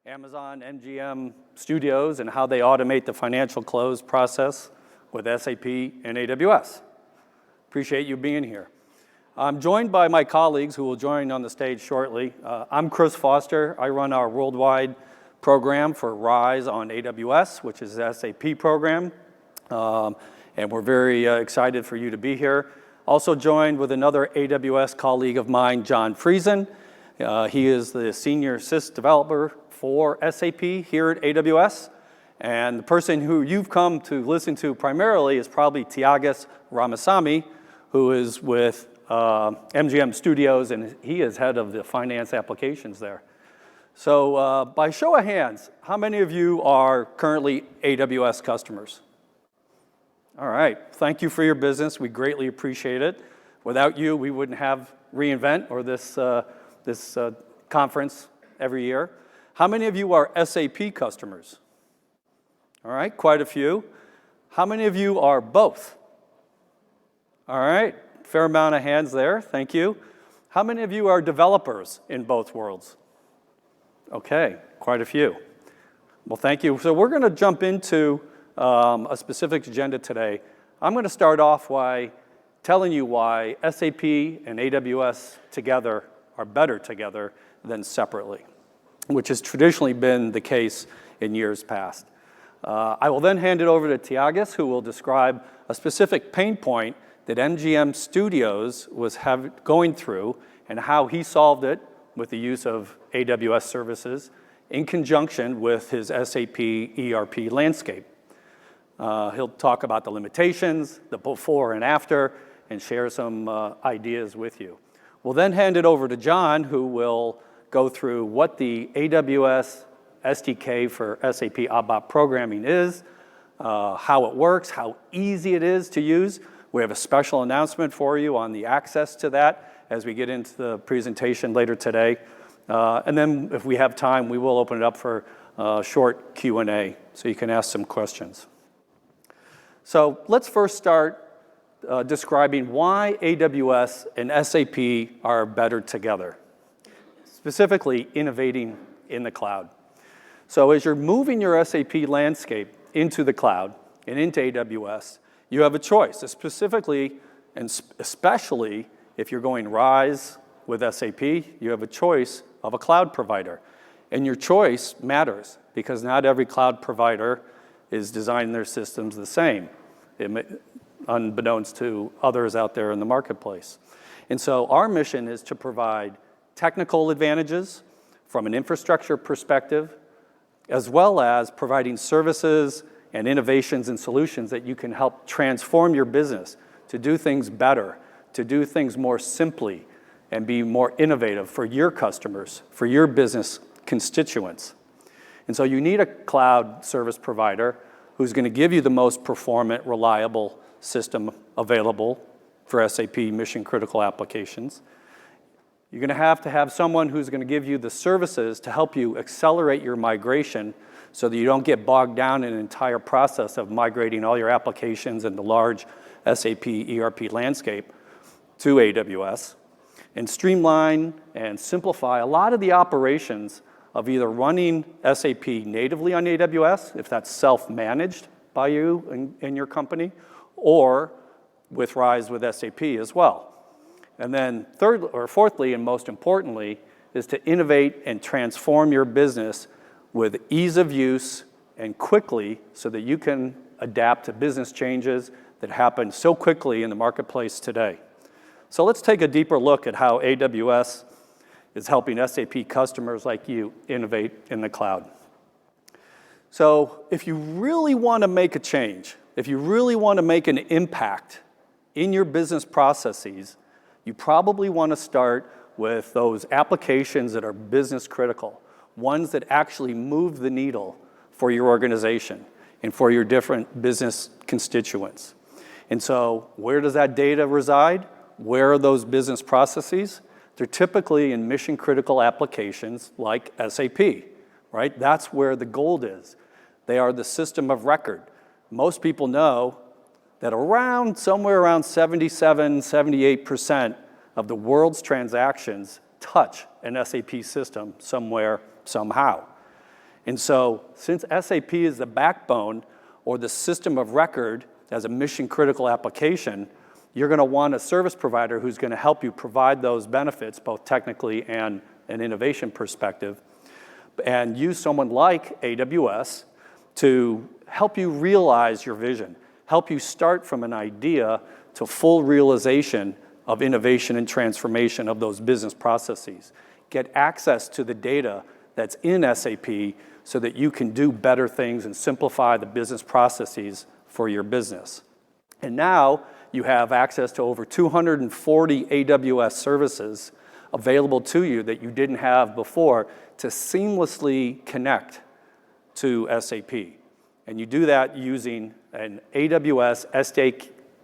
Amazon MGM Studios and how they automate the financial close process with SAP and AWS. Appreciate you being here. I'm joined by my colleagues who will join on the stage shortly. I'm Chris Foster. I run our worldwide program for RISE on AWS, which is the SAP program. And we're very excited for you to be here. Also joined with another AWS colleague of mine, John Friesen. He is the senior sys developer for SAP here at AWS. And the person who you've come to listen to primarily is probably Tiagas Ramasamy, who is with MGM Studios, and he is head of the finance applications there. So by show of hands, how many of you are currently AWS customers? All right, thank you for your business. We greatly appreciate it. Without you, we wouldn't have reInvent or this conference every year. How many of you are SAP customers? All right, quite a few. How many of you are both? All right, fair amount of hands there, thank you. How many of you are developers in both worlds? Okay, quite a few. Well, thank you. So we're going to jump into a specific agenda today. I'm going to start off by telling you why SAP and AWS together are better together than separately, which has traditionally been the case in years past. I will then hand it over to Tiagas, who will describe a specific pain point that MGM Studios was going through and how he solved it with the use of AWS services in conjunction with his SAP ERP landscape. He'll talk about the limitations, the before and after, and share some ideas with you. We'll then hand it over to John, who will go through what the AWS SDK for SAP ABAP programming is, how it works, how easy it is to use. We have a special announcement for you on the access to that as we get into the presentation later today. And then if we have time, we will open it up for a short Q&A so you can ask some questions. So let's first start describing why AWS and SAP are better together, specifically innovating in the cloud. So as you're moving your SAP landscape into the cloud and into AWS, you have a choice, specifically and especially if you're going RISE with SAP, you have a choice of a cloud provider. And your choice matters because not every cloud provider is designing their systems the same, unbeknownst to others out there in the marketplace. And so our mission is to provide technical advantages from an infrastructure perspective, as well as providing services and innovations and solutions that you can help transform your business to do things better, to do things more simply, and be more innovative for your customers, for your business constituents. And so you need a cloud service provider who's going to give you the most performant, reliable system available for SAP mission-critical applications. You're going to have someone who's going to give you the services to help you accelerate your migration so that you don't get bogged down in an entire process of migrating all your applications in the large SAP ERP landscape to AWS, and streamline and simplify a lot of the operations of either running SAP natively on AWS, if that's self-managed by you and your company, or with RISE with SAP as well. And then fourthly, and most importantly, is to innovate and transform your business with ease of use and quickly so that you can adapt to business changes that happen so quickly in the marketplace today. So let's take a deeper look at how AWS is helping SAP customers like you innovate in the cloud. So if you really want to make a change, if you really want to make an impact in your business processes, you probably want to start with those applications that are business critical, ones that actually move the needle for your organization and for your different business constituents. And so where does that data reside? Where are those business processes? They're typically in mission-critical applications like SAP, right? That's where the gold is. They are the system of record. Most people know that somewhere around 77, 78% of the world's transactions touch an SAP system somewhere, somehow. And so since SAP is the backbone or the system of record as a mission-critical application, you're going to want a service provider who's going to help you provide those benefits, both technically and an innovation perspective, and use someone like AWS to help you realize your vision, help you start from an idea to full realization of innovation and transformation of those business processes. Get access to the data that's in SAP so that you can do better things and simplify the business processes for your business. And now you have access to over 240 AWS services available to you that you didn't have before to seamlessly connect to SAP. And you do that using an AWS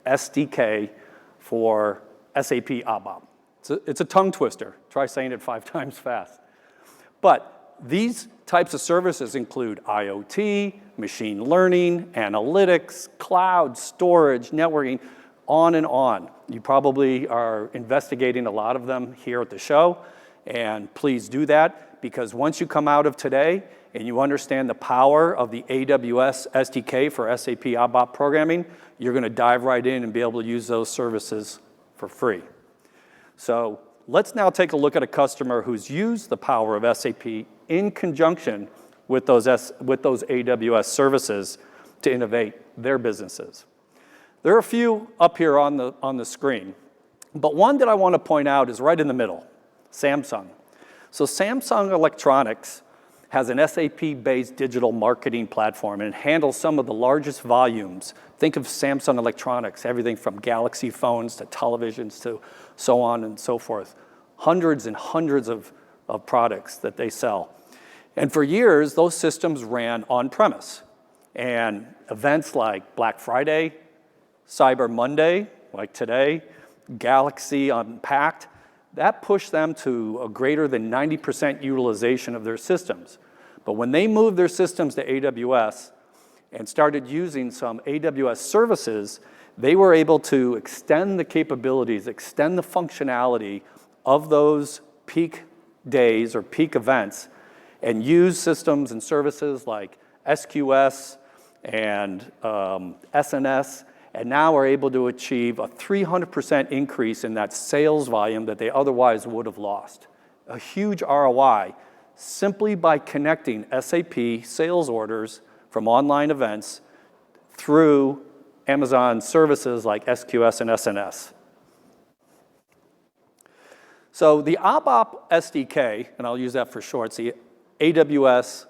SDK for SAP ABAP. It's a tongue twister. Try saying it 5 times fast. But these types of services include IoT, machine learning, analytics, cloud, storage, networking, on and on. You probably are investigating a lot of them here at the show, and please do that, because once you come out of today and you understand the power of the AWS SDK for SAP ABAP programming, you're going to dive right in and be able to use those services for free. So let's now take a look at a customer who's used the power of SAP in conjunction with those AWS services to innovate their businesses. There are a few up here on the screen, but one that I want to point out is right in the middle, Samsung. So Samsung Electronics has an SAP-based digital marketing platform, and it handles some of the largest volumes. Think of Samsung Electronics, everything from Galaxy phones to televisions to so on and so forth. Hundreds and hundreds of products that they sell. And for years, those systems ran on-premise. And events like Black Friday, Cyber Monday, like today, Galaxy Unpacked, that pushed them to a greater than 90% utilization of their systems. But when they moved their systems to AWS and started using some AWS services, they were able to extend the capabilities, extend the functionality of those peak days or peak events, and use systems and services like SQS and SNS, and now are able to achieve a 300% increase in that sales volume that they otherwise would have lost. A huge ROI simply by connecting SAP sales orders from online events through Amazon services like SQS and SNS. So the ABAP SDK, and I'll use that for short, it's the AWS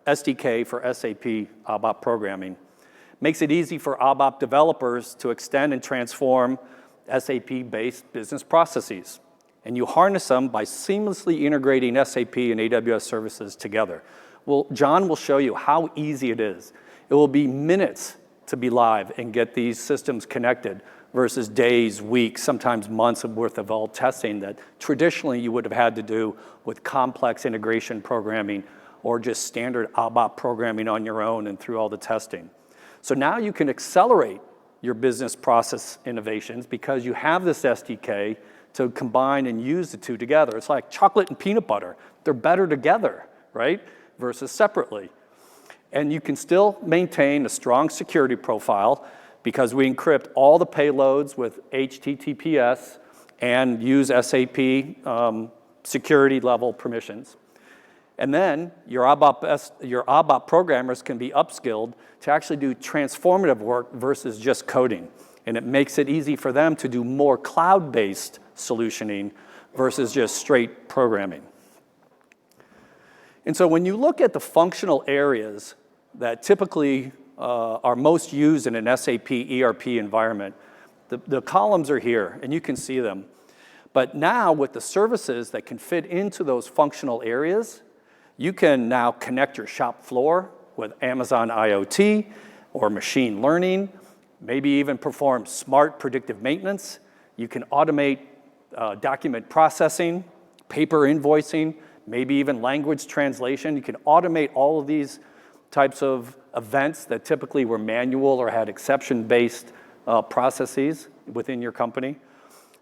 SDK for SAP ABAP programming, makes it easy for ABAP developers to extend and transform SAP-based business processes. And you harness them by seamlessly integrating SAP and AWS services together. Well, John will show you how easy it is. It will be minutes to be live and get these systems connected versus days, weeks, sometimes months worth of all testing that traditionally you would have had to do with complex integration programming or just standard ABAP programming on your own and through all the testing. So now you can accelerate your business process innovations because you have this SDK to combine and use the two together. It's like chocolate and peanut butter. They're better together, right, versus separately. And you can still maintain a strong security profile because we encrypt all the payloads with HTTPS and use SAP security level permissions. And then your ABAP programmers can be upskilled to actually do transformative work versus just coding. And it makes it easy for them to do more cloud-based solutioning versus just straight programming. And so when you look at the functional areas that typically are most used in an SAP ERP environment, the columns are here, and you can see them. But now with the services that can fit into those functional areas, you can now connect your shop floor with Amazon IoT or machine learning, maybe even perform smart predictive maintenance. You can automate document processing, paper invoicing, maybe even language translation. You can automate all of these types of events that typically were manual or had exception-based processes within your company.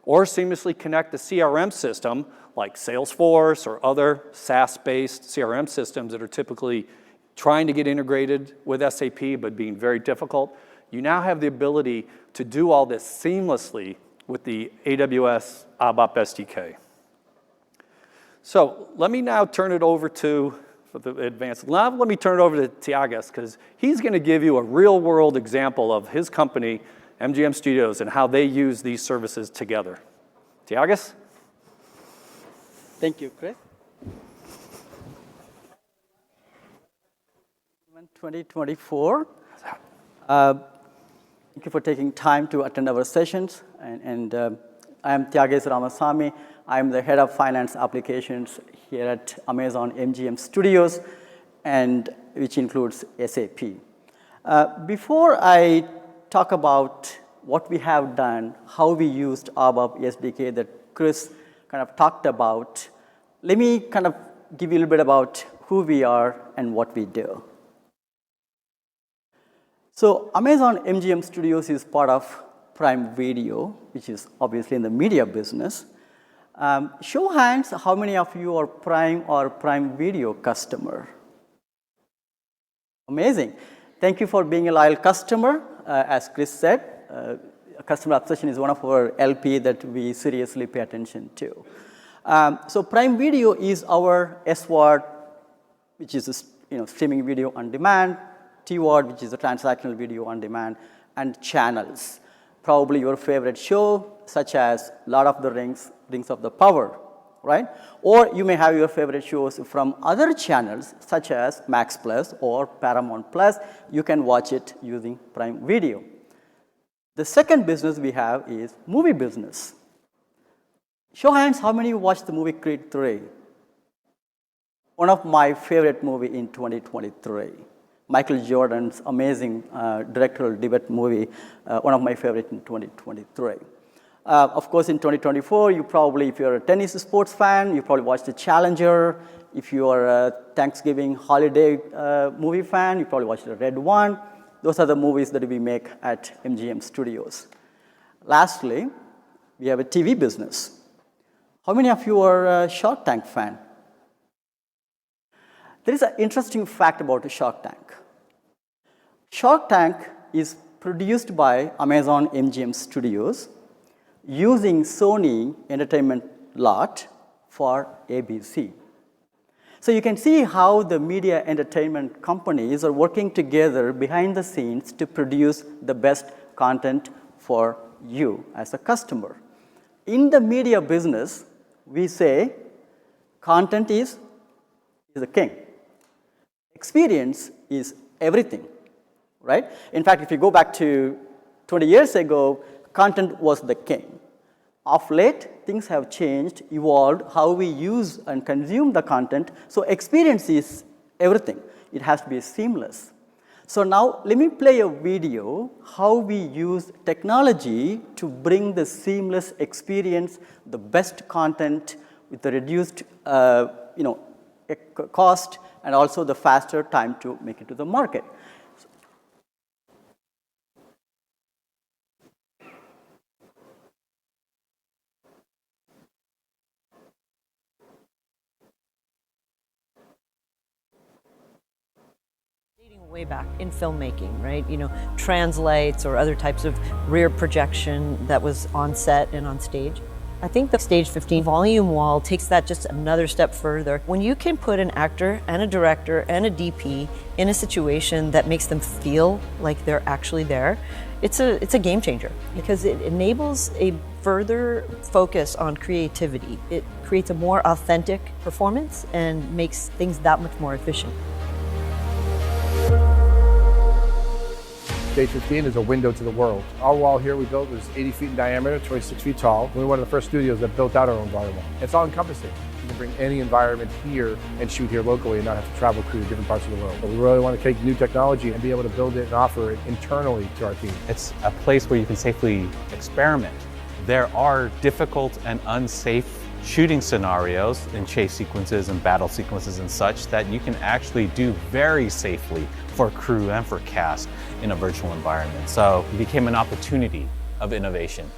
Or seamlessly connect the CRM system like Salesforce or other SaaS-based CRM systems that are typically trying to get integrated with SAP but being very difficult, you now have the ability to do all this seamlessly with the AWS ABAP SDK. So let me now turn it over to, for the advanced, now let me turn it over to Tiagas, because he's going to give you a real-world example of his company, MGM Studios, and how they use these services together. Tiagas? Thank you, Chris. 2024. Thank you for taking time to attend our sessions. I am Tiagas Ramasamy. I am the head of finance applications here at Amazon MGM Studios, and which includes SAP. Before I talk about what we have done, how we used ABAP SDK that Chris kind of talked about, let me kind of give you a little bit about who we are and what we do. So Amazon MGM Studios is part of Prime Video, which is obviously in the media business. Show hands, how many of you are Prime or Prime Video customer? Amazing. Thank you for being a loyal customer. As Chris said, customer obsession is one of our LP that we seriously pay attention to. So Prime Video is our SWOT, which is streaming video on demand, TWOT, which is a transactional video on demand, and channels. Probably your favorite show, such as Lord of the Rings, Rings of the Power, right? Or you may have your favorite shows from other channels, such as Max Plus or Paramount Plus. You can watch it using Prime Video. The second business we have is movie business. Show hands, how many watched the movie Creed 3? One of my favorite movie in 2023. Michael Jordan's amazing directorial debut movie, one of my favorite in 2023. Of course, in 2024, you probably, if you're a tennis sports fan, you probably watched The Challenger. If you are a Thanksgiving holiday movie fan, you probably watched The Red One. Those are the movies that we make at MGM Studios. Lastly, we have a TV business. How many of you are a Shark Tank fan? There is an interesting fact about Shark Tank. Shark Tank is produced by Amazon MGM Studios using Sony Entertainment lot for ABC. So you can see how the media entertainment companies are working together behind the scenes to produce the best content for you as a customer. In the media business, we say content is the king. Experience is everything, right? In fact, if you go back to 20 years ago, content was the king. Of late, things have changed, evolved, how we use and consume the content. So experience is everything. It has to be seamless. So now let me play a video how we use technology to bring the seamless experience, the best content with the reduced cost, and also the faster time to make it to the market. Way back in filmmaking, right? Translights or other types of rear projection that was on set and on stage. I think the Stage 15 volume wall takes that just another step further. When you can put an actor and a director and a DP in a situation that makes them feel like they're actually there, it's a game changer because it enables a further focus on creativity. It creates a more authentic performance and makes things that much more efficient. Stage 15 is a window to the world. Our wall here we built was 80 feet in diameter, 26 feet tall. We were one of the first studios that built out our own drywall. It's all encompassing. You can bring any environment here and shoot here locally and not have to travel to different parts of the world. But we really want to take new technology and be able to build it and offer it internally to our team. It's a place where you can safely experiment. There are difficult and unsafe shooting scenarios in chase sequences and battle sequences and such that you can actually do very safely for crew and for cast in a virtual environment. So it became an opportunity of innovation.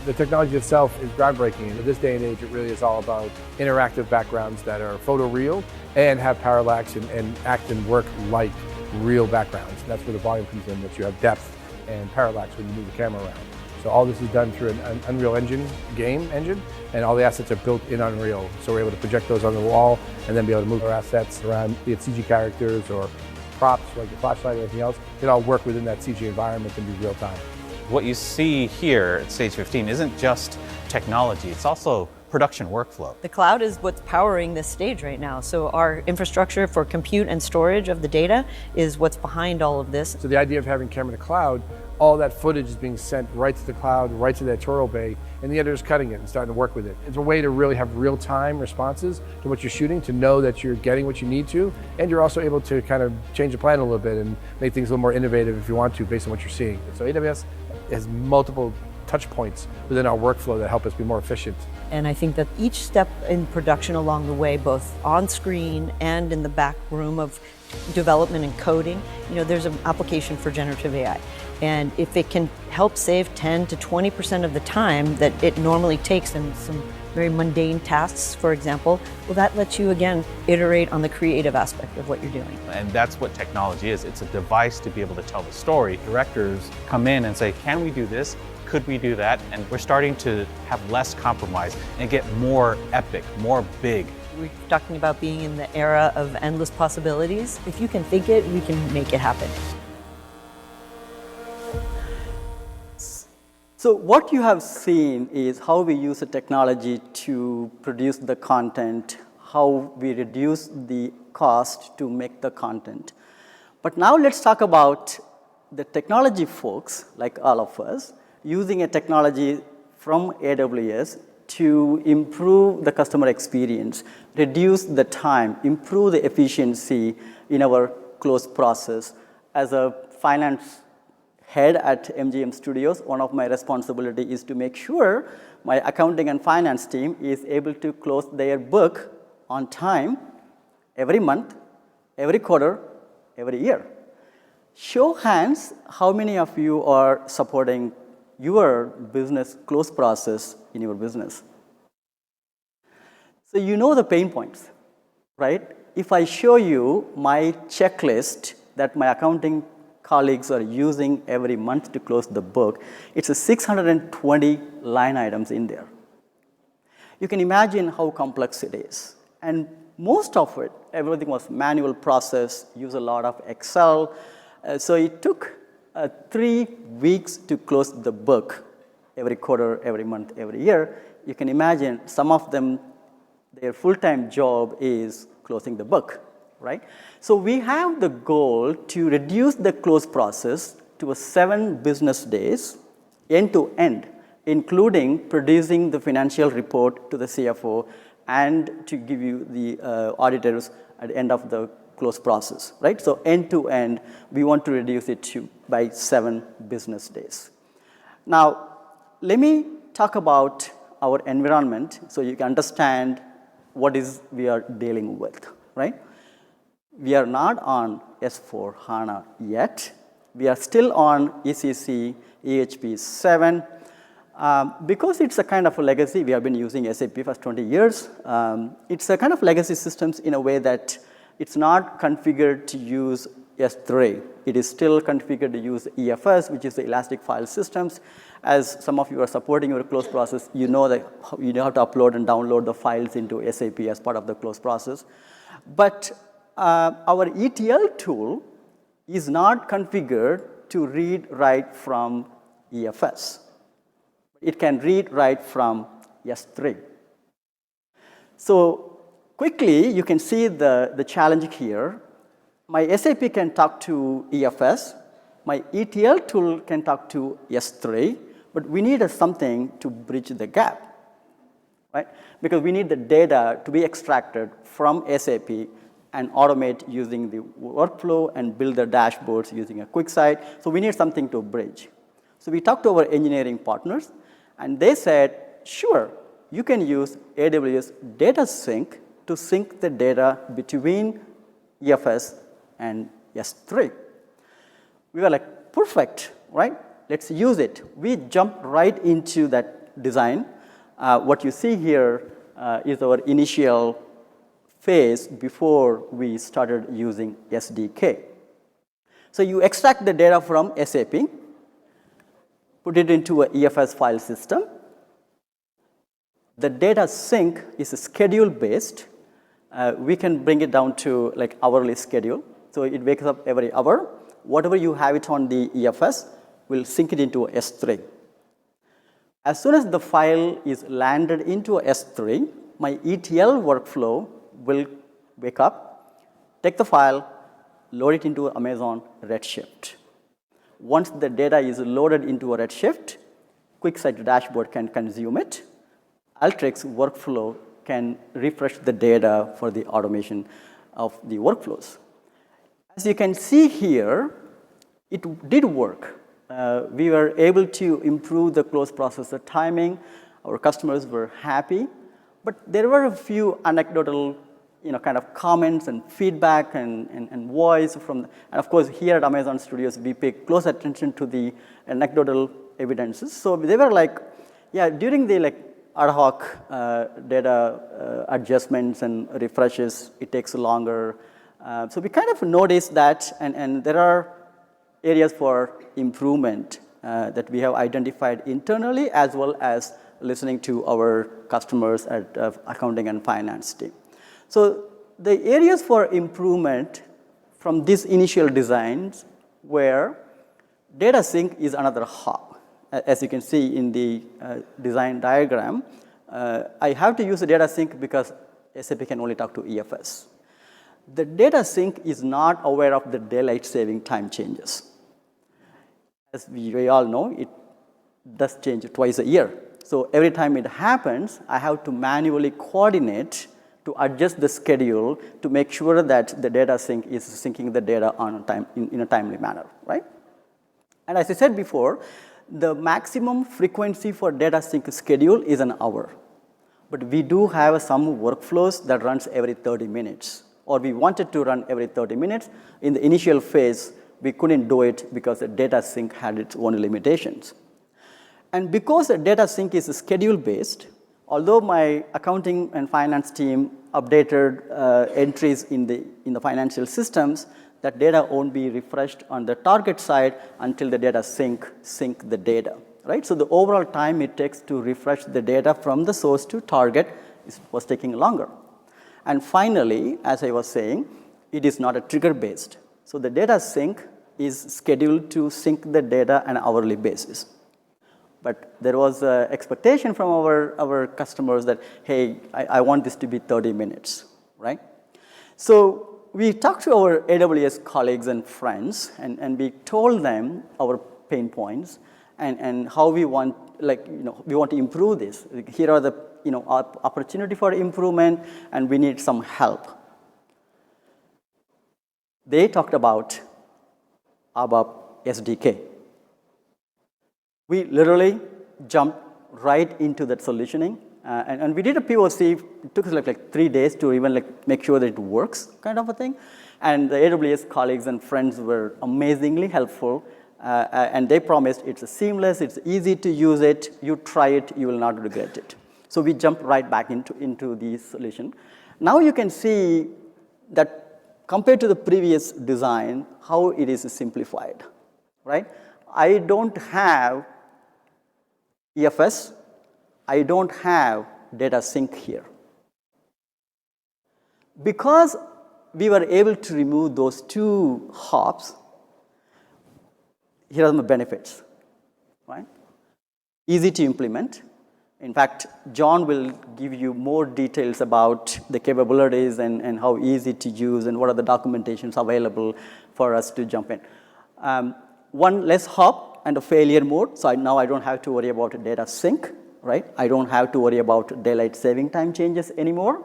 The technology itself is groundbreaking. In this day and age, it really is all about interactive backgrounds that are photoreal and have parallax and act and work like real backgrounds. And that's where the volume comes in, that you have depth and parallax when you move the camera around. So all this is done through an Unreal Engine, game engine, and all the assets are built in Unreal. So we're able to project those on the wall and then be able to move our assets around, be it CG characters or props like the flashlight or anything else. It all work within that CG environment and be real time. What you see here at Stage 15 isn't just technology, it's also production workflow. The cloud is what's powering this stage right now. So our infrastructure for compute and storage of the data is what's behind all of this. So the idea of having camera to cloud, all that footage is being sent right to the cloud, right to the editorial bay, and the editor's cutting it and starting to work with it. It's a way to really have real-time responses to what you're shooting, to know that you're getting what you need to, and you're also able to kind of change the plan a little bit and make things a little more innovative if you want to, based on what you're seeing. So AWS has multiple touch points within our workflow that help us be more efficient. And I think that each step in production along the way, both on screen and in the back room of development and coding, there's an application for generative AI. And if it can help save 10 to 20% of the time that it normally takes in some very mundane tasks, for example, well, that lets you, again, iterate on the creative aspect of what you're doing. And that's what technology is. It's a device to be able to tell the story. Directors come in and say, can we do this? Could we do that? And we're starting to have less compromise and get more epic, more big. We're talking about being in the era of endless possibilities. If you can think it, we can make it happen. So what you have seen is how we use the technology to produce the content, how we reduce the cost to make the content. But now let's talk about the technology folks, like all of us, using a technology from AWS to improve the customer experience, reduce the time, improve the efficiency in our close process. As a finance head at MGM Studios, one of my responsibilities is to make sure my accounting and finance team is able to close their book on time every month, every quarter, every year. Show hands, how many of you are supporting your business close process in your business? So you know the pain points, right? If I show you my checklist that my accounting colleagues are using every month to close the book, it's a 620 line items in there. You can imagine how complex it is. And most of it, everything was manual process, use a lot of Excel. So it took 3 weeks to close the book every quarter, every month, every year. You can imagine some of them, their full-time job is closing the book, right? So we have the goal to reduce the close process to 7 business days, end to end, including producing the financial report to the CFO and to give you the auditors at the end of the close process, right? So end to end, we want to reduce it by 7 business days. Now, let me talk about our environment so you can understand what is we are dealing with, right? We are not on S/4HANA yet. We are still on ECC EHP 7. Because it's a kind of a legacy, we have been using SAP for 20 years. It's a kind of legacy systems in a way that it's not configured to use S3. It is still configured to use EFS, which is the Elastic File Systems. As some of you are supporting your close process, you know that you have to upload and download the files into SAP as part of the close process. But our ETL tool is not configured to read write from EFS. It can read write from S3. So quickly, you can see the challenge here. My SAP can talk to EFS. My ETL tool can talk to S3. But we need something to bridge the gap, right? Because we need the data to be extracted from SAP and automate using the workflow and build the dashboards using a QuickSight. So we need something to bridge. So we talked to our engineering partners, and they said, sure, you can use AWS Data Sync to sync the data between EFS and S3. We were like, perfect, right? Let's use it. We jumped right into that design. What you see here is our initial phase before we started using SDK. So you extract the data from SAP, put it into a EFS file system. The data sync is schedule-based. We can bring it down to like hourly schedule. So it wakes up every hour. Whatever you have it on the EFS, we'll sync it into S3. As soon as the file is landed into S3, my ETL workflow will wake up, take the file, load it into Amazon Redshift. Once the data is loaded into a Redshift, QuickSight dashboard can consume it. Alteryx workflow can refresh the data for the automation of the workflows. As you can see here, it did work. We were able to improve the close processor timing. Our customers were happy, but there were a few anecdotal kind of comments and feedback and voice from, and of course here at Amazon Studios, we pay close attention to the anecdotal evidences. So they were like, yeah, during the ad hoc data adjustments and refreshes, it takes longer. So we kind of noticed that, and there are areas for improvement that we have identified internally, as well as listening to our customers at accounting and finance team. So the areas for improvement from these initial designs were data sync is another hub. As you can see in the design diagram, I have to use the data sync because SAP can only talk to EFS. The data sync is not aware of the daylight saving time changes. As we all know, it does change twice a year. So every time it happens, I have to manually coordinate to adjust the schedule to make sure that the data sync is syncing the data on time in a timely manner, right? And as I said before, the maximum frequency for data sync schedule is an hour. But we do have some workflows that runs every 30 minutes, or we wanted to run every 30 minutes. In the initial phase, we couldn't do it because the data sync had its own limitations. And because the data sync is schedule-based, although my accounting and finance team updated entries in the financial systems, that data won't be refreshed on the target side until the data sync the data, right? So the overall time it takes to refresh the data from the source to target was taking longer. And finally, as I was saying, it is not a trigger-based. So the data sync is scheduled to sync the data on an hourly basis. But there was an expectation from our customers that, hey, I want this to be 30 minutes, right? So we talked to our AWS colleagues and friends, and we told them our pain points and how we want, we want to improve this. Here are the, opportunity for improvement, and we need some help. They talked about ABAP SDK. We literally jumped right into that solutioning, and we did a POC. It took us like 3 days to even make sure that it works, kind of a thing. And the AWS colleagues and friends were amazingly helpful, and they promised it's seamless, it's easy to use it. You try it, you will not regret it. So we jumped right back into the solution. Now you can see that compared to the previous design, how it is simplified, right? I don't have EFS, I don't have data sync here. Because we were able to remove those two hops, here are the benefits, right? Easy to implement. In fact, John will give you more details about the capabilities and how easy to use and what are the documentations available for us to jump in. One less hop and a failure mode, so now I don't have to worry about data sync, right? I don't have to worry about daylight saving time changes anymore.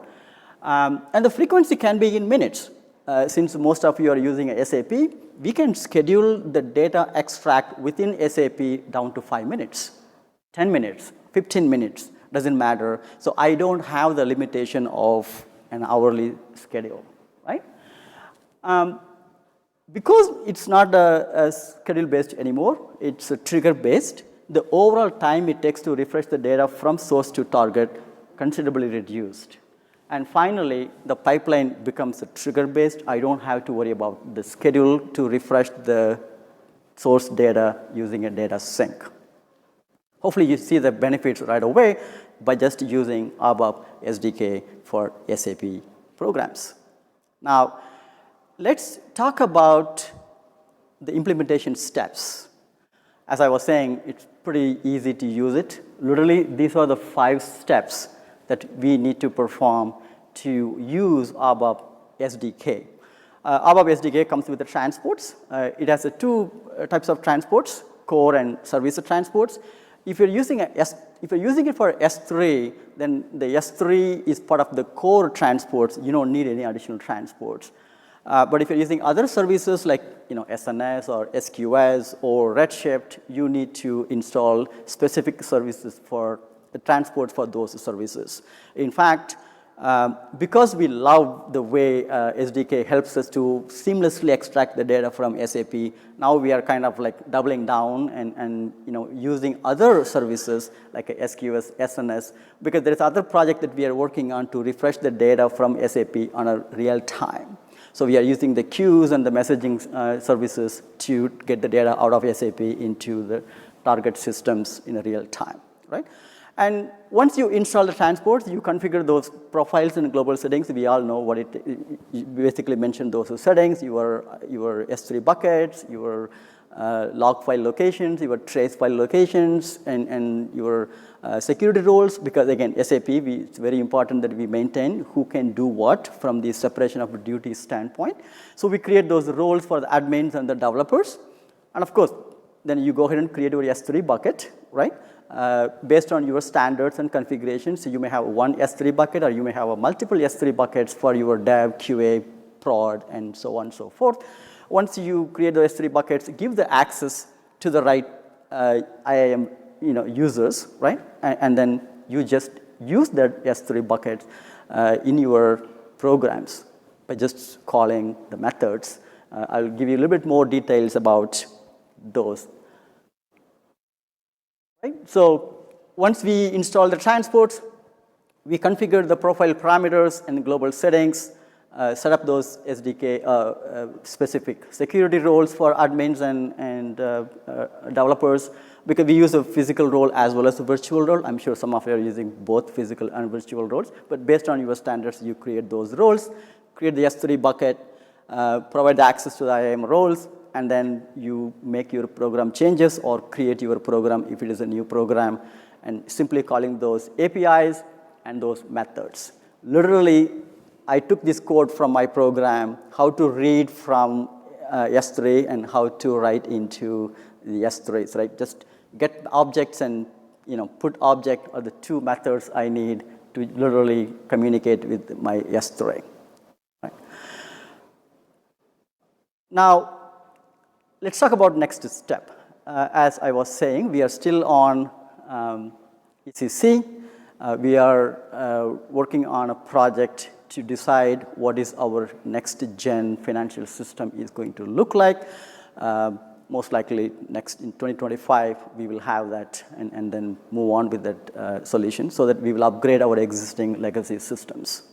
And the frequency can be in minutes. Since most of you are using SAP, we can schedule the data extract within SAP down to 5 minutes, 10 minutes, 15 minutes, doesn't matter. So I don't have the limitation of an hourly schedule, right? Because it's not a schedule-based anymore, it's a trigger-based, the overall time it takes to refresh the data from source to target considerably reduced. And finally, the pipeline becomes trigger-based. I don't have to worry about the schedule to refresh the source data using a data sync. Hopefully, you see the benefits right away by just using ABAP SDK for SAP programs. Now, let's talk about the implementation steps. As I was saying, it's pretty easy to use it. Literally, these are the 5 steps that we need to perform to use ABAP SDK. ABAP SDK comes with the transports. It has 2 types of transports, core and service transports. If you're using it for S3, then the S3 is part of the core transports. You don't need any additional transports. But if you're using other services like SNS or SQS or Redshift, you need to install specific services for the transport for those services. In fact, because we love the way SDK helps us to seamlessly extract the data from SAP, now we are kind of like doubling down and using other services like SQS, SNS, because there is other project that we are working on to refresh the data from SAP on a real time. So we are using the queues and the messaging services to get the data out of SAP into the target systems in a real time, right? And once you install the transports, you configure those profiles in global settings. We all know what you basically mentioned those settings, your S3 buckets, your log file locations, your trace file locations, and your security roles, because again, SAP, it's very important that we maintain who can do what from the separation of duties standpoint. So we create those roles for the admins and the developers. And of course, then you go ahead and create your S3 bucket, right? Based on your standards and configurations. So you may have one S3 bucket, or you may have multiple S3 buckets for your dev, QA, prod, and so on and so forth. Once you create the S3 buckets, give the access to the right IAM users, right? And then you just use that S3 bucket in your programs by just calling the methods. I'll give you a little bit more details about those. Right? So once we install the transports, we configure the profile parameters and global settings, set up those SDK specific security roles for admins and developers, because we use a physical role as well as a virtual role. I'm sure some of you are using both physical and virtual roles, but based on your standards, you create those roles, create the S3 bucket, provide the access to the IAM roles, and then you make your program changes or create your program if it is a new program, and simply calling those APIs and those methods. Literally, I took this code from my program, how to read from S3 and how to write into the S3s, right? Just get objects and put object are the 2 methods I need to literally communicate with my S3. Right? Now, let's talk about next step. As I was saying, we are still on ECC. We are working on a project to decide what is our next gen financial system is going to look like. Most likely next in 2025, we will have that and then move on with that solution so that we will upgrade our existing legacy systems.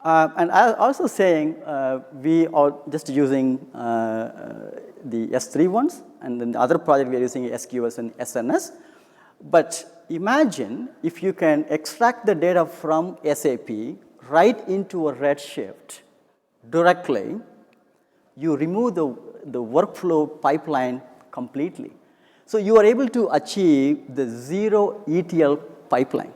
And I was also saying we are just using the S3 ones, and then the other project we are using SQS and SNS. But imagine if you can extract the data from SAP right into a Redshift directly, you remove the workflow pipeline completely. So you are able to achieve the 0 ETL pipeline.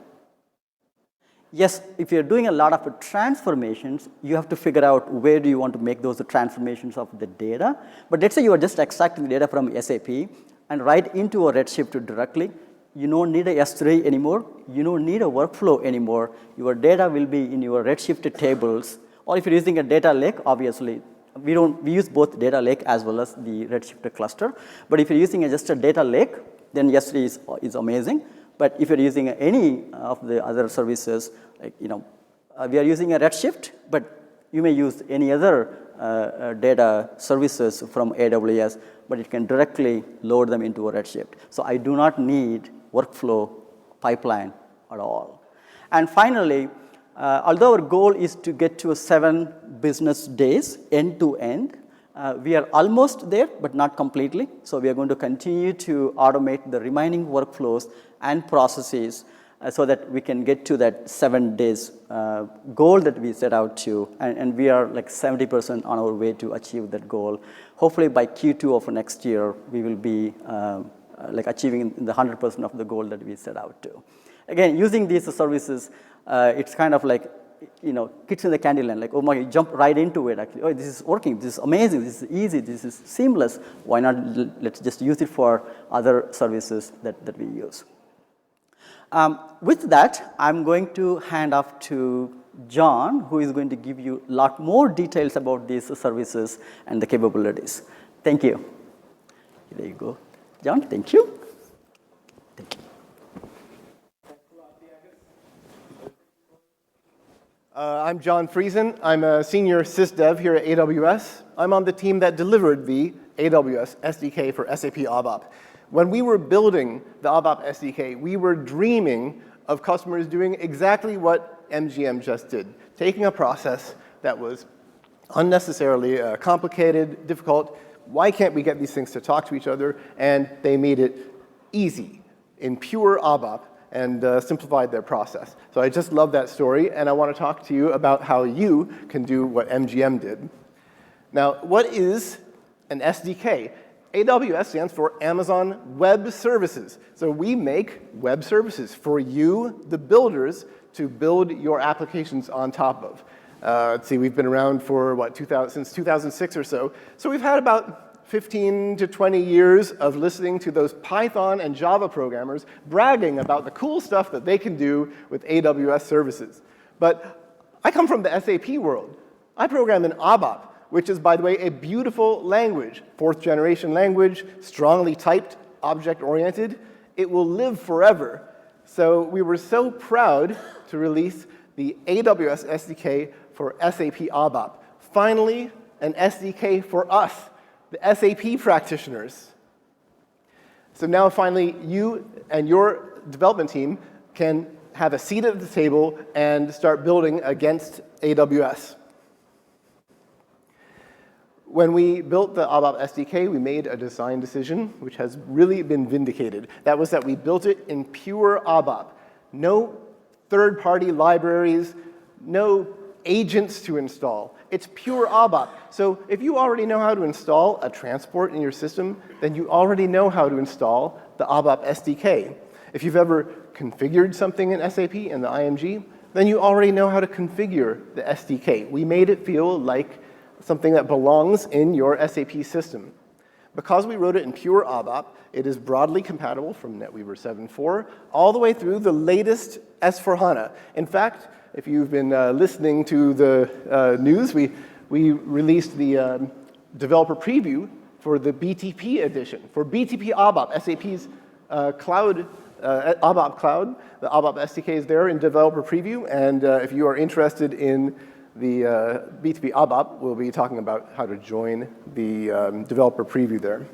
Yes, if you're doing a lot of transformations, you have to figure out where do you want to make those transformations of the data. But let's say you are just extracting the data from SAP and right into a Redshift directly. You don't need a S3 anymore. You don't need a workflow anymore. Your data will be in your Redshift tables. Or if you're using a data lake, obviously, we use both data lake as well as the Redshift cluster. But if you're using just a data lake, then S3 is amazing. But if you're using any of the other services, like we are using a Redshift, but you may use any other data services from AWS, but it can directly load them into a Redshift. So I do not need workflow pipeline at all. And finally, although our goal is to get to 7 business days end to end, we are almost there, but not completely. So we are going to continue to automate the remaining workflows and processes so that we can get to that 7 days goal that we set out to. And we are like 70% on our way to achieve that goal. Hopefully by Q2 of next year, we will be like achieving the 100% of the goal that we set out to. Again, using these services, it's kind of like, kids in the candy land, like, oh my, you jump right into it, actually. Oh, this is working, this is amazing, this is easy, this is seamless. Why not let's just use it for other services that we use. With that, I'm going to hand off to John, who is going to give you a lot more details about these services and the capabilities. Thank you. There you go. John, thank you. Thank you. I'm John Friesen. I'm a senior sysdev here at AWS. I'm on the team that delivered the AWS SDK for SAP ABAP. When we were building the ABAP SDK, we were dreaming of customers doing exactly what MGM just did, taking a process that was unnecessarily complicated, difficult. Why can't we get these things to talk to each other? And they made it easy in pure ABAP and simplified their process. So I just love that story, and I want to talk to you about how you can do what MGM did. Now, what is an SDK? AWS stands for Amazon Web Services. So we make web services for you, the builders, to build your applications on top of. Let's see, we've been around for, since 2006 or so. So we've had about 15 to 20 years of listening to those Python and Java programmers bragging about the cool stuff that they can do with AWS services. But I come from the SAP world. I program in ABAP, which is, by the way, a beautiful language, 4th generation language, strongly typed, object-oriented. It will live forever. So we were so proud to release the AWS SDK for SAP ABAP. Finally, an SDK for us, the SAP practitioners. So now finally, you and your development team can have a seat at the table and start building against AWS. When we built the ABAP SDK, we made a design decision which has really been vindicated. That was that we built it in pure ABAP. No third-party libraries, no agents to install. It's pure ABAP. So if you already know how to install a transport in your system, then you already know how to install the ABAP SDK. If you've ever configured something in SAP in the IMG, then you already know how to configure the SDK. We made it feel like something that belongs in your SAP system. Because we wrote it in pure ABAP, it is broadly compatible from NetWeaver 7.4 all the way through the latest S/4HANA. In fact, if you've been listening to the news, we released the developer preview for the BTP edition, for BTP ABAP, SAP's cloud, ABAP cloud. The ABAP SDK is there in developer preview, and if you are interested in the BTP ABAP, we'll be talking about how to join the developer preview there.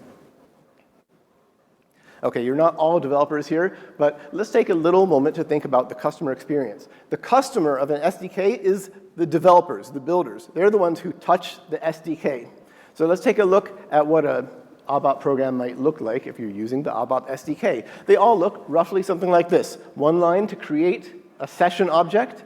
Okay, you're not all developers here, but let's take a little moment to think about the customer experience. The customer of an SDK is the developers, the builders. They're the ones who touch the SDK. So let's take a look at what an ABAP program might look like if you're using the ABAP SDK. They all look roughly something like this. One line to create a session object,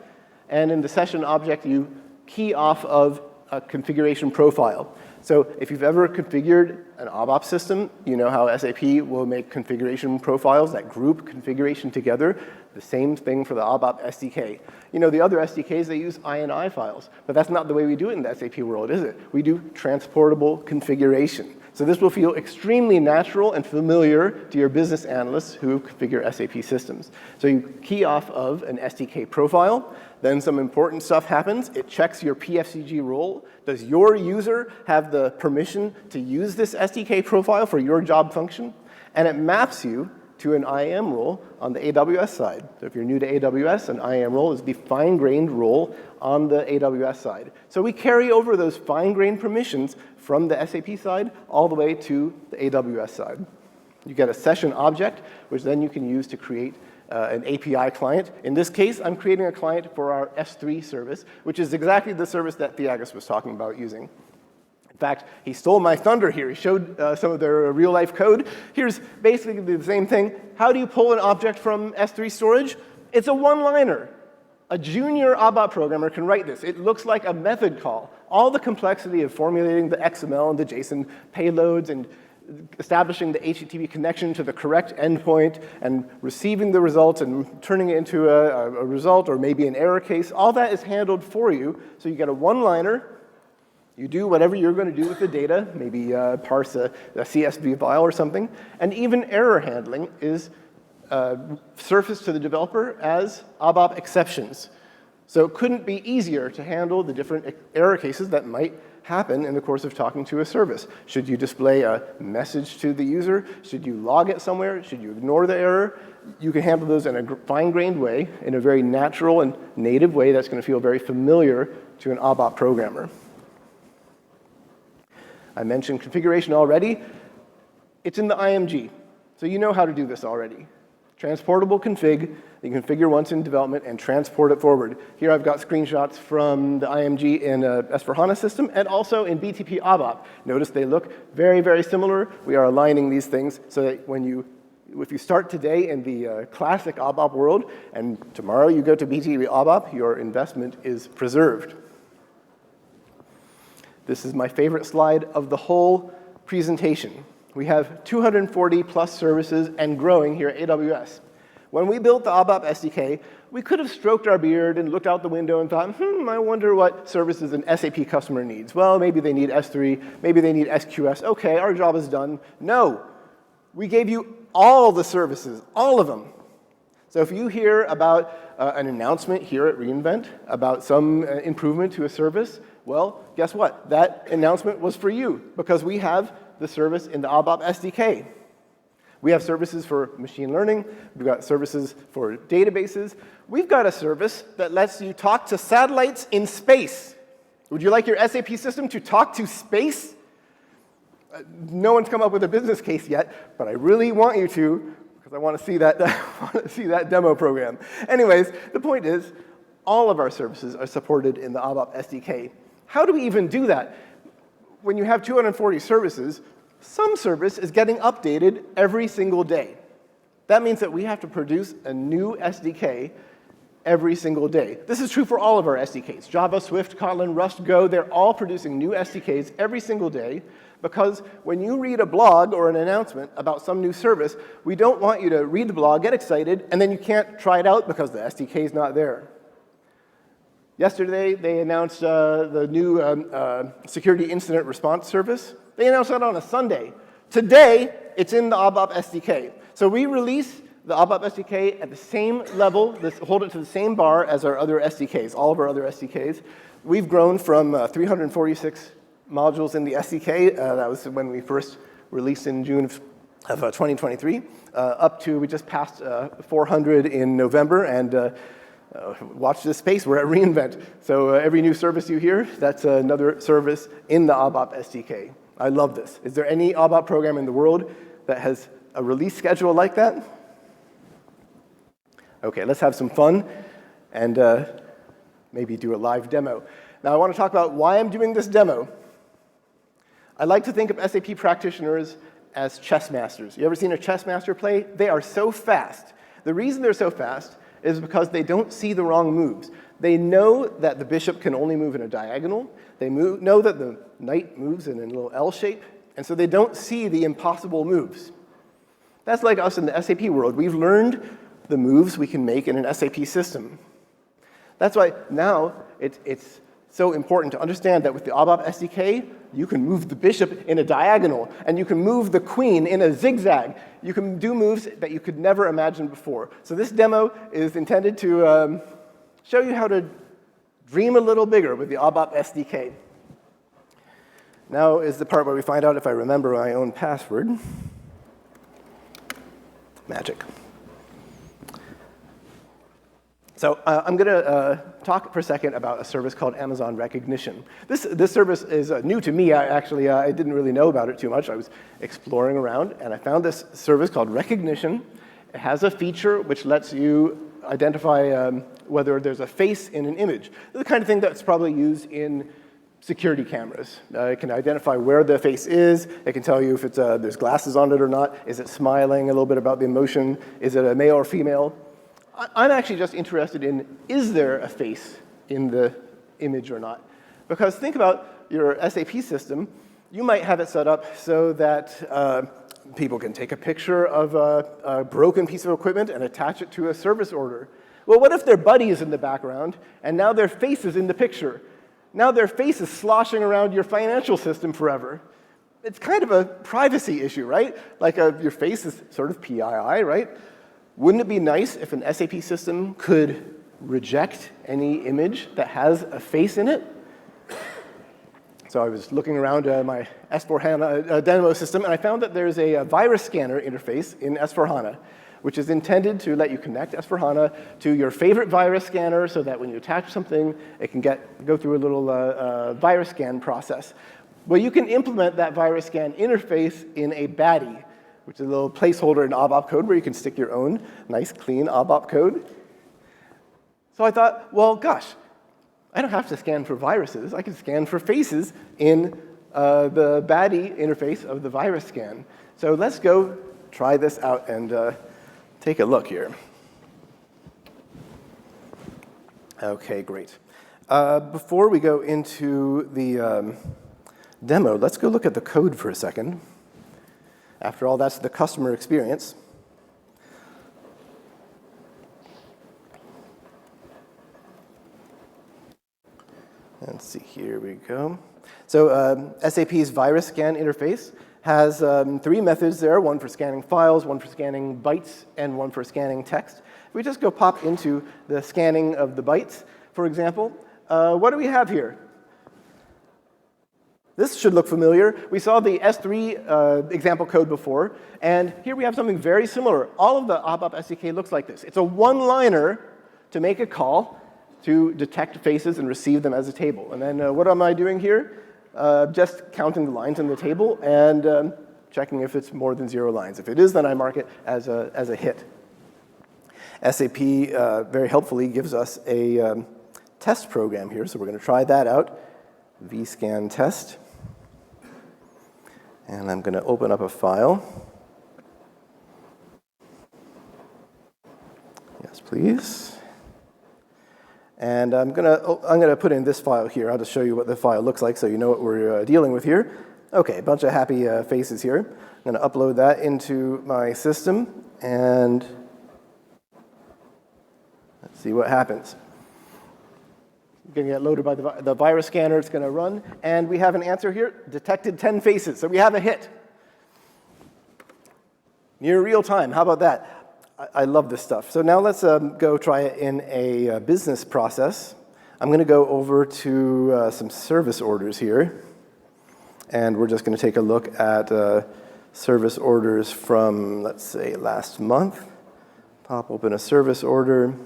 and in the session object, you key off of a configuration profile. So if you've ever configured an ABAP system, you know how SAP will make configuration profiles that group configuration together. The same thing for the ABAP SDK. You know, the other SDKs, they use INI files, but that's not the way we do it in the SAP world, is it? We do transportable configuration. So this will feel extremely natural and familiar to your business analysts who configure SAP systems. So you key off of an SDK profile, then some important stuff happens. It checks your PFCG role. Does your user have the permission to use this SDK profile for your job function? And it maps you to an IAM role on the AWS side. So if you're new to AWS, an IAM role is the fine-grained role on the AWS side. So we carry over those fine-grained permissions from the SAP side all the way to the AWS side. You get a session object, which then you can use to create an API client. In this case, I'm creating a client for our S3 service, which is exactly the service that Thiagos was talking about using. In fact, he stole my thunder here. He showed some of their real-life code. Here's basically the same thing. How do you pull an object from S3 storage? It's a one-liner. A junior ABAP programmer can write this. It looks like a method call. All the complexity of formulating the XML and the JSON payloads and establishing the HTTP connection to the correct endpoint and receiving the results and turning it into a result or maybe an error case, all that is handled for you. So you get a one-liner. You do whatever you're going to do with the data, maybe parse a CSV file or something. And even error handling is surfaced to the developer as ABAP exceptions. So it couldn't be easier to handle the different error cases that might happen in the course of talking to a service. Should you display a message to the user? Should you log it somewhere? Should you ignore the error? You can handle those in a fine-grained way, in a very natural and native way that's going to feel very familiar to an ABAP programmer. I mentioned configuration already. It's in the IMG, so you know how to do this already. Transportable config, you configure once in development and transport it forward. Here I've got screenshots from the IMG in a S4HANA system and also in BTP ABAP. Notice they look very, very similar. We are aligning these things so that if you start today in the classic ABAP world and tomorrow you go to BTP ABAP, your investment is preserved. This is my favorite slide of the whole presentation. We have 240 plus services and growing here at AWS. When we built the ABAP SDK, we could have stroked our beard and looked out the window and thought, I wonder what services an SAP customer needs. Well, maybe they need S3, maybe they need SQS. Okay, our job is done. No, we gave you all the services, all of them. So if you hear about an announcement here at reInvent about some improvement to a service, well, guess what? That announcement was for you because we have the service in the ABAP SDK. We have services for machine learning. We've got services for databases. We've got a service that lets you talk to satellites in space. Would you like your SAP system to talk to space? No one's come up with a business case yet, but I really want you to because I want to see that demo program. Anyways, the point is, all of our services are supported in the ABAP SDK. How do we even do that? When you have 240 services, some service is getting updated every single day. That means that we have to produce a new SDK every single day. This is true for all of our SDKs. Java, Swift, Kotlin, Rust, Go, they're all producing new SDKs every single day because when you read a blog or an announcement about some new service, we don't want you to read the blog, get excited, and then you can't try it out because the SDK is not there. Yesterday, they announced the new security incident response service. They announced that on a Sunday. Today, it's in the ABAP SDK. So we release the ABAP SDK at the same level, hold it to the same bar as our other SDKs, all of our other SDKs. We've grown from 346 modules in the SDK, that was when we first released in June of 2023, up to, we just passed 400 in November, and watch this space, we're at reInvent. So every new service you hear, that's another service in the ABAP SDK. I love this. Is there any ABAP program in the world that has a release schedule like that? Okay, let's have some fun and maybe do a live demo. Now I want to talk about why I'm doing this demo. I like to think of SAP practitioners as chess masters. You ever seen a chess master play? They are so fast. The reason they're so fast is because they don't see the wrong moves. They know that the bishop can only move in a diagonal. They know that the knight moves in a little L shape, and so they don't see the impossible moves. That's like us in the SAP world. We've learned the moves we can make in an SAP system. That's why now it's so important to understand that with the ABAP SDK, you can move the bishop in a diagonal, and you can move the queen in a zigzag. You can do moves that you could never imagine before. So this demo is intended to show you how to dream a little bigger with the ABAP SDK. Now is the part where we find out if I remember my own password. Magic. So I'm going to talk for a second about a service called Amazon Recognition. This service is new to me. I didn't really know about it too much. I was exploring around, and I found this service called Recognition. It has a feature which lets you identify whether there's a face in an image. This is the kind of thing that's probably used in security cameras. It can identify where the face is. It can tell you if there's glasses on it or not. Is it smiling? A little bit about the emotion. Is it a male or female? I'm actually just interested in, is there a face in the image or not? Because think about your SAP system. You might have it set up so that people can take a picture of a broken piece of equipment and attach it to a service order. Well, what if their buddy is in the background, and now their face is in the picture? Now their face is sloshing around your financial system forever. It's kind of a privacy issue, right? Like your face is sort of PII, right? Wouldn't it be nice if an SAP system could reject any image that has a face in it? So I was looking around my S4HANA demo system, and I found that there's a virus scanner interface in S4HANA, which is intended to let you connect S4HANA to your favorite virus scanner so that when you attach something, it can go through a little virus scan process. Well, you can implement that virus scan interface in a baddie, which is a little placeholder in ABAP code where you can stick your own nice, clean ABAP code. So I thought, well, gosh, I don't have to scan for viruses. I can scan for faces in the baddie interface of the virus scan. So let's go try this out and take a look here. OK, great. Before we go into the demo, let's go look at the code for a second. After all, that's the customer experience. Let's see, here we go. So SAP's virus scan interface has 3 methods there, one for scanning files, one for scanning bytes, and one for scanning text. If we just go pop into the scanning of the bytes, for example, what do we have here? This should look familiar. We saw the S3 example code before, and here we have something very similar. All of the ABAP SDK looks like this. It's a one-liner to make a call to detect faces and receive them as a table. And then what am I doing here? Just counting the lines in the table and checking if it's more than 0 lines. If it is, then I mark it as a hit. SAP very helpfully gives us a test program here, so we're going to try that out. vscan test. And I'm going to open up a file. Yes, please. And I'm going to put in this file here. I'll just show you what the file looks like so you know what we're dealing with here. OK, a bunch of happy faces here. I'm going to upload that into my system, and let's see what happens. Going to get loaded by the virus scanner. It's going to run. And we have an answer here. Detected 10 faces. So we have a hit. Near real time. How about that? I love this stuff. So now let's go try it in a business process. I'm going to go over to some service orders here. And we're just going to take a look at service orders from, let's say, last month. Pop open a service order.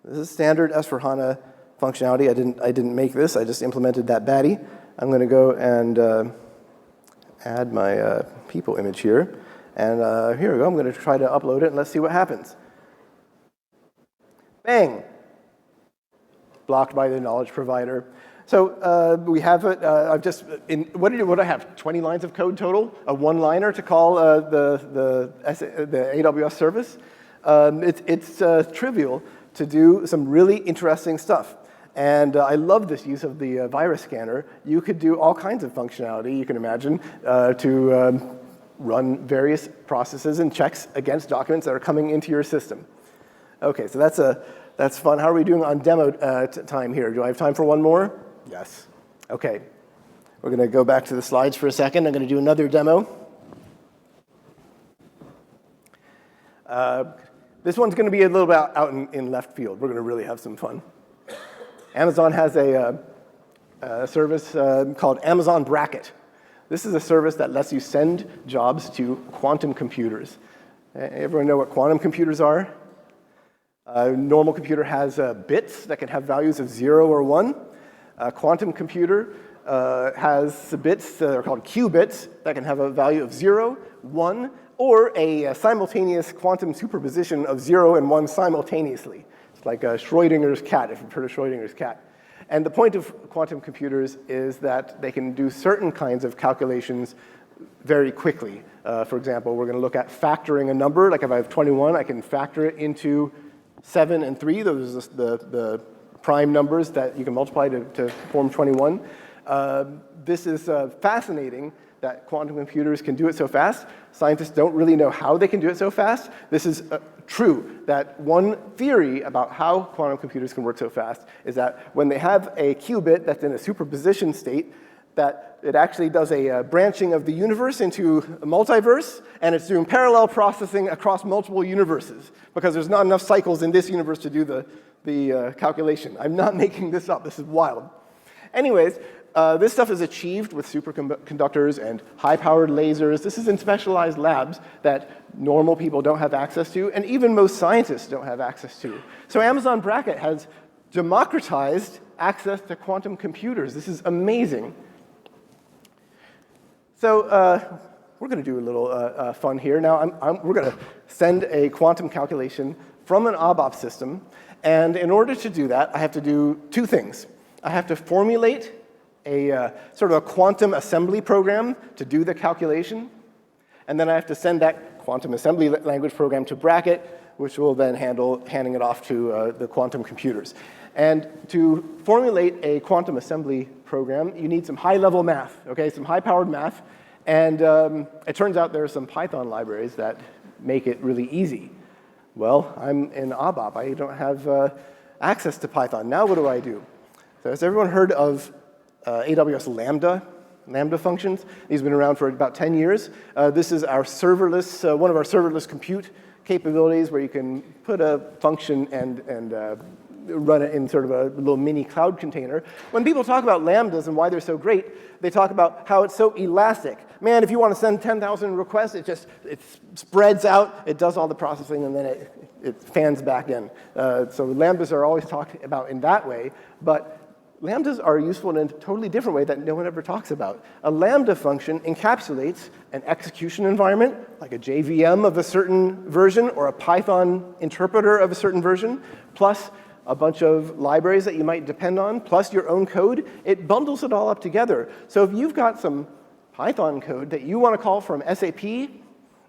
This is standard S4HANA functionality. I didn't make this. I just implemented that baddie. I'm going to go and add my people image here. And here we go. I'm going to try to upload it, and let's see what happens. Bang. Blocked by the knowledge provider. So we have it. What do I have? 20 lines of code total? A one-liner to call the AWS service? It's trivial to do some really interesting stuff. And I love this use of the virus scanner. You could do all kinds of functionality, you can imagine, to run various processes and checks against documents that are coming into your system. OK, so that's fun. How are we doing on demo time here? Do I have time for one more? Yes. OK. We're going to go back to the slides for a second. I'm going to do another demo. This one's going to be a little bit out in left field. We're going to really have some fun. Amazon has a service called Amazon Bracket. This is a service that lets you send jobs to quantum computers. Everyone know what quantum computers are? A normal computer has bits that can have values of 0 or 1. A quantum computer has bits that are called qubits that can have a value of 0, 1, or a simultaneous quantum superposition of 0 and 1 simultaneously. It's like Schrodinger's cat, if you've heard of Schrodinger's cat. And the point of quantum computers is that they can do certain kinds of calculations very quickly. For example, we're going to look at factoring a number. Like if I have 21, I can factor it into 7 and 3. Those are the prime numbers that you can multiply to form 21. This is fascinating that quantum computers can do it so fast. Scientists don't really know how they can do it so fast. This is true, that one theory about how quantum computers can work so fast is that when they have a qubit that's in a superposition state, that it actually does a branching of the universe into a multiverse, and it's doing parallel processing across multiple universes, because there's not enough cycles in this universe to do the calculation. I'm not making this up. This is wild. Anyways, this stuff is achieved with superconductors and high-powered lasers. This is in specialized labs that normal people don't have access to, and even most scientists don't have access to. So Amazon Bracket has democratized access to quantum computers. This is amazing. So we're going to do a little fun here. Now, we're going to send a quantum calculation from an ABAP system, and in order to do that, I have to do two things. I have to formulate a sort of a quantum assembly program to do the calculation, and then I have to send that quantum assembly language program to Bracket, which will then handle handing it off to the quantum computers. And to formulate a quantum assembly program, you need some high-level math, okay, some high-powered math, and it turns out there are some Python libraries that make it really easy. Well, I'm in ABAP. I don't have access to Python. Now what do I do? So has everyone heard of AWS Lambda functions? These have been around for about 10 years. This is our serverless, one of our serverless compute capabilities where you can put a function and run it in sort of a little mini cloud container. When people talk about Lambdas and why they're so great, they talk about how it's so elastic. Man, if you want to send 10,000 requests, it spreads out, it does all the processing, and then it fans back in. So Lambdas are always talked about in that way, but Lambdas are useful in a totally different way that no one ever talks about. A Lambda function encapsulates an execution environment, like a JVM of a certain version or a Python interpreter of a certain version, plus a bunch of libraries that you might depend on, plus your own code. It bundles it all up together. So if you've got some Python code that you want to call from SAP,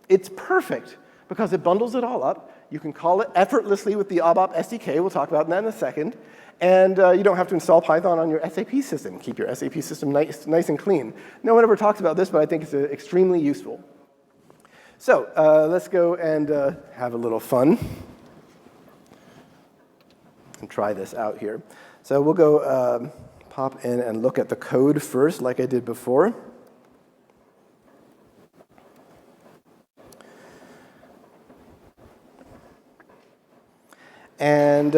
it's perfect because it bundles it all up. You can call it effortlessly with the ABAP SDK. We'll talk about that in a second. And you don't have to install Python on your SAP system. Keep your SAP system nice and clean. No one ever talks about this, but I think it's extremely useful. So let's go and have a little fun and try this out here. So we'll go pop in and look at the code first, like I did before. And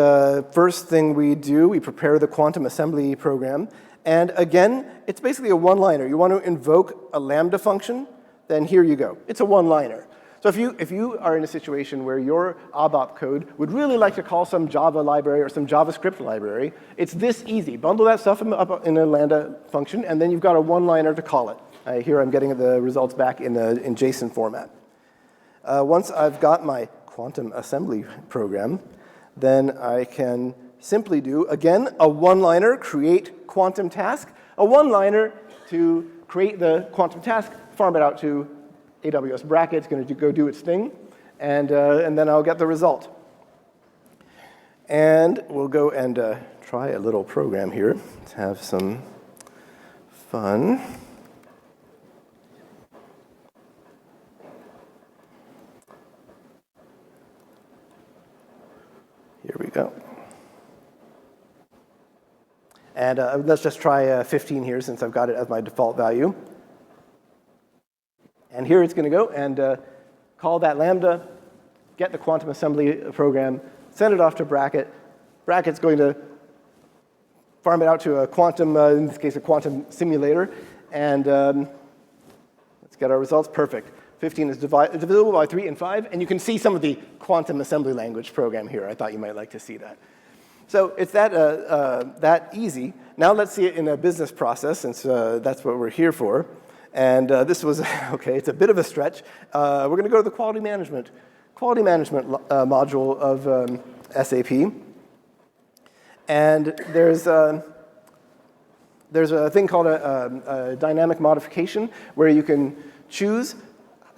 first thing we do, we prepare the quantum assembly program. And again, it's basically a one-liner. You want to invoke a Lambda function, then here you go. It's a one-liner. So if you are in a situation where your ABAP code would really like to call some Java library or some JavaScript library, it's this easy. Bundle that stuff up in a Lambda function, and then you've got a one-liner to call it. Here I'm getting the results back in JSON format. Once I've got my quantum assembly program, then I can simply do, again, a one-liner, create quantum task, a one-liner to create the quantum task, farm it out to AWS Bracket. It's going to go do its thing, and then I'll get the result. And we'll go and try a little program here to have some fun. Here we go. And let's just try 15 here since I've got it as my default value. And here it's going to go and call that Lambda, get the quantum assembly program, send it off to Bracket. Bracket's going to farm it out to a quantum, in this case, a quantum simulator, and get our results. Perfect. 15 is divisible by 3 and 5, and you can see some of the quantum assembly language program here. I thought you might like to see that. So it's that easy. Now let's see it in a business process, since that's what we're here for. And this was, okay, it's a bit of a stretch. We're going to go to the quality management module of SAP. And there's a thing called a dynamic modification where you can choose,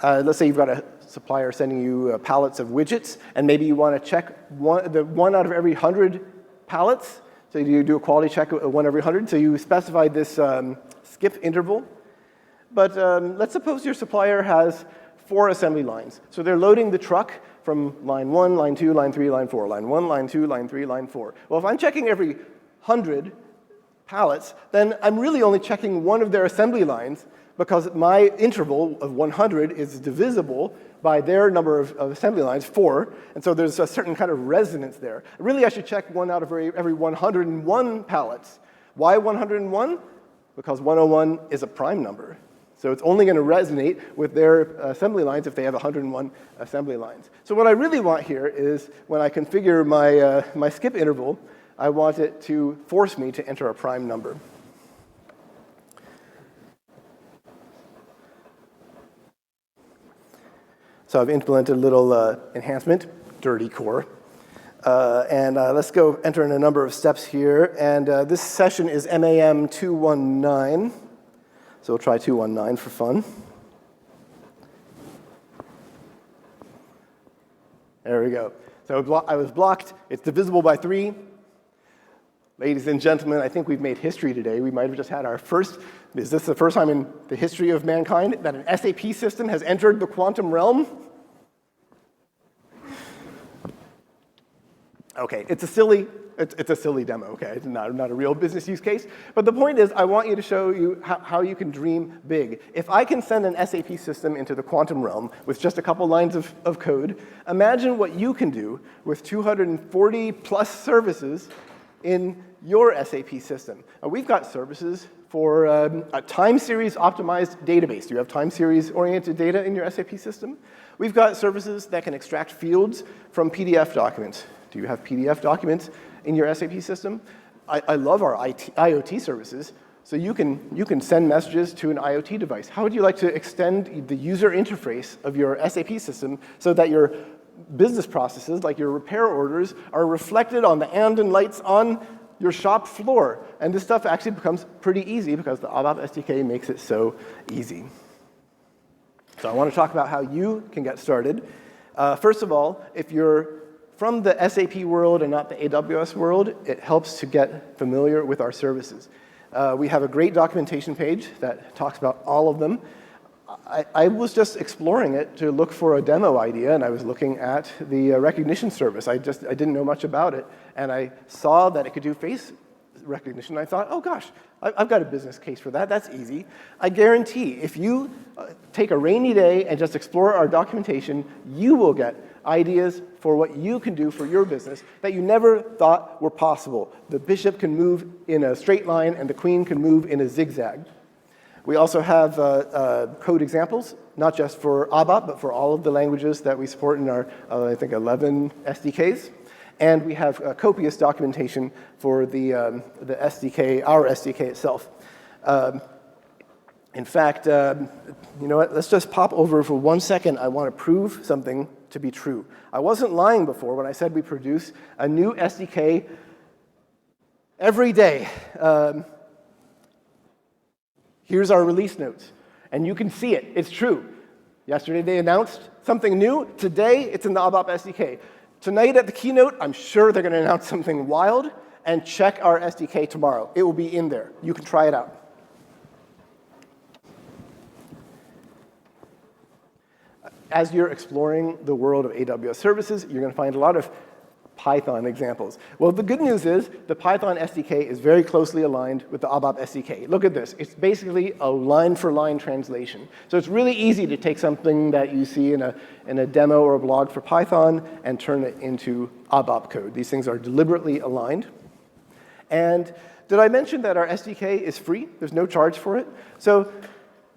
let's say you've got a supplier sending you pallets of widgets, and maybe you want to check one out of every 100 pallets. So you do a quality check of 1 every 100. So you specify this skip interval. But let's suppose your supplier has 4 assembly lines. So they're loading the truck from line 1, line 2, line 3, line 4, line 1, line 2, line 3, line 4. Well, if I'm checking every 100 pallets, then I'm really only checking one of their assembly lines because my interval of 100 is divisible by their number of assembly lines, 4, and so there's a certain kind of resonance there. Really, I should check 1 out of every 101 pallets. Why 101? Because 101 is a prime number. So it's only going to resonate with their assembly lines if they have 101 assembly lines. So what I really want here is when I configure my skip interval, I want it to force me to enter a prime number. So I've implemented a little enhancement, dirty core. And let's go enter in a number of steps here. And this session is MAM219. So we'll try 219 for fun. There we go. So I was blocked. It's divisible by 3. Ladies and gentlemen, I think we've made history today. We might have just had our first, is this the first time in the history of mankind that an SAP system has entered the quantum realm? Okay, it's a silly demo, okay? It's not a real business use case. But the point is, I want you to show you how you can dream big. If I can send an SAP system into the quantum realm with just a couple lines of code, imagine what you can do with 240 plus services in your SAP system. We've got services for a time series optimized database. Do you have time series oriented data in your SAP system? We've got services that can extract fields from PDF documents. Do you have PDF documents in your SAP system? I love our IoT services. So you can send messages to an IoT device. How would you like to extend the user interface of your SAP system so that your business processes, like your repair orders, are reflected on the Anden lights on your shop floor? And this stuff actually becomes pretty easy because the ABAP SDK makes it so easy. So I want to talk about how you can get started. First of all, if you're from the SAP world and not the AWS world, it helps to get familiar with our services. We have a great documentation page that talks about all of them. I was just exploring it to look for a demo idea, and I was looking at the recognition service. I didn't know much about it, and I saw that it could do face recognition. I thought, oh gosh, I've got a business case for that. That's easy. I guarantee if you take a rainy day and just explore our documentation, you will get ideas for what you can do for your business that you never thought were possible. The bishop can move in a straight line, and the queen can move in a zigzag. We also have code examples, not just for ABAP, but for all of the languages that we support in our, I think, 11 SDKs. And we have copious documentation for the SDK, our SDK itself. In fact, you know what? Let's just pop over for 1 second. I want to prove something to be true. I wasn't lying before when I said we produce a new SDK every day. Here's our release notes. And you can see it. It's true. Yesterday they announced something new. Today it's in the ABAP SDK. Tonight at the keynote, I'm sure they're going to announce something wild. And check our SDK tomorrow. It will be in there. You can try it out. As you're exploring the world of AWS services, you're going to find a lot of Python examples. Well, the good news is the Python SDK is very closely aligned with the ABAP SDK. Look at this. It's basically a line-for-line translation. So it's really easy to take something that you see in a demo or a blog for Python and turn it into ABAP code. These things are deliberately aligned. And did I mention that our SDK is free? There's no charge for it. So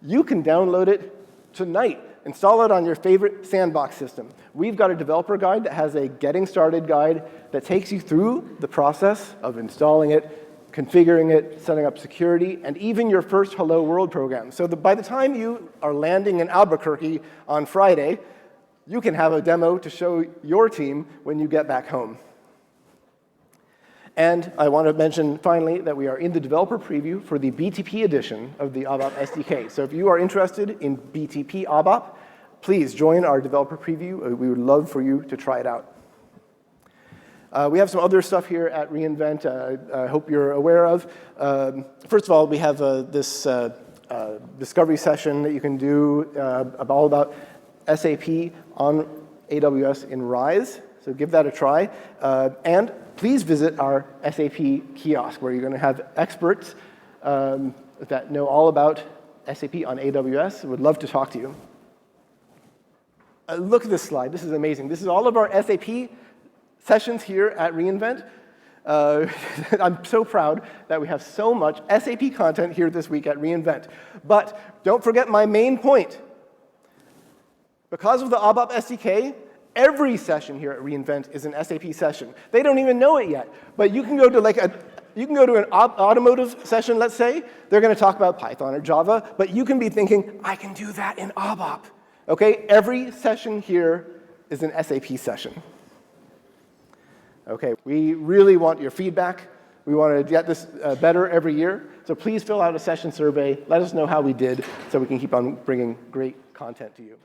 you can download it tonight, install it on your favorite sandbox system. We've got a developer guide that has a getting started guide that takes you through the process of installing it, configuring it, setting up security, and even your first Hello World program. So by the time you are landing in Albuquerque on Friday, you can have a demo to show your team when you get back home. And I want to mention, finally, that we are in the developer preview for the BTP edition of the ABAP SDK. So if you are interested in BTP ABAP, please join our developer preview. We would love for you to try it out. We have some other stuff here at reInvent I hope you're aware of. First of all, we have this discovery session that you can do all about SAP on AWS in RISE. So give that a try. And please visit our SAP kiosk, where you're going to have experts that know all about SAP on AWS. Would love to talk to you. Look at this slide. This is amazing. This is all of our SAP sessions here at reInvent. I'm so proud that we have so much SAP content here this week at reInvent. But don't forget my main point. Because of the ABAP SDK, every session here at reInvent is an SAP session. They don't even know it yet. But you can go to an automotive session, let's say. They're going to talk about Python or Java, but you can be thinking, I can do that in ABAP. Okay, every session here is an SAP session. Okay, we really want your feedback. We want to get this better every year. So please fill out a session survey. Let us know how we did so we can keep on bringing great content to you.